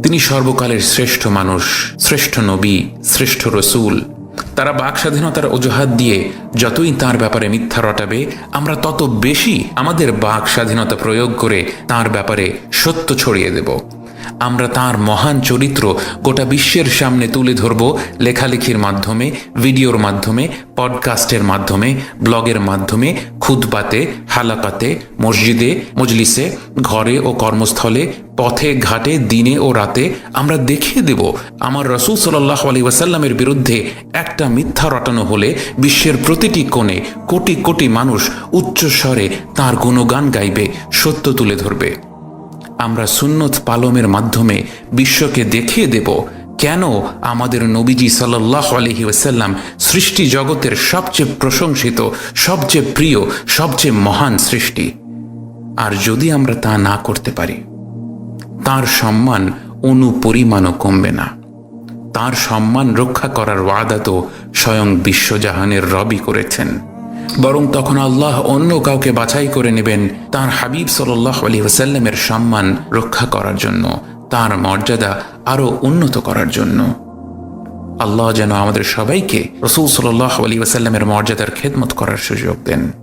তিনি সর্বকালের শ্রেষ্ঠ মানুষ, শ্রেষ্ঠ নবী, শ্রেষ্ঠ রসুল। তারা বাক স্বাধীনতার অজুহাত দিয়ে যতই তার ব্যাপারে মিথ্যা রটাবে, আমরা তত বেশি আমাদের বাক স্বাধীনতা প্রয়োগ করে তার ব্যাপারে সত্য ছড়িয়ে দেব। আমরা তার মহান চরিত্র গোটা বিশ্বের সামনে তুলে ধরব লেখালেখির মাধ্যমে, ভিডিওর মাধ্যমে, পডকাস্টের মাধ্যমে, ব্লগের মাধ্যমে, খুতবাতে, হালাকাতে, মসজিদে, মজলিসে, ঘরে ও কর্মস্থলে, পথে ঘাটে, দিনে ও রাতে আমরা দেখিয়ে দেব আমার রাসূল সাল্লাল্লাহু আলাইহি ওয়াসাল্লামের বিরুদ্ধে একটা মিথ্যা রটানো হলে বিশ্বের প্রতিটি কোণে কোটি কোটি মানুষ উচ্চস্বরে তাঁর গুণগান গাইবে, সত্য তুলে ধরবে। আমরা সুন্নত পালনের মাধ্যমে বিশ্বকে দেখিয়ে দেব কেন আমাদের নবীজি সাল্লাল্লাহু আলাইহি ওয়াসাল্লাম সৃষ্টি জগতের সবচেয়ে প্রশংসিত, সবচেয়ে প্রিয়, সবচেয়ে মহান সৃষ্টি। আর যদি আমরা তা না করতে পারি, তার সম্মান অনুপরিমাণও কমবে না। তার সম্মান রক্ষা করার ওয়াদা তো স্বয়ং বিশ্বজাহানের রবই করেছেন, বরং তখন আল্লাহ অন্য কাউকে বাছাই করে নেবেন তার হাবিব সাল্লাল্লাহু আলাইহি ওয়াসাল্লামের সম্মান রক্ষা করার জন্য, তার মর্যাদা আরও উন্নত করার জন্য। আল্লাহ যেন আমাদের সবাইকে রাসূল সাল্লাল্লাহু আলাইহি ওয়াসাল্লামের মর্যাদার খেদমত করার সুযোগ দেন।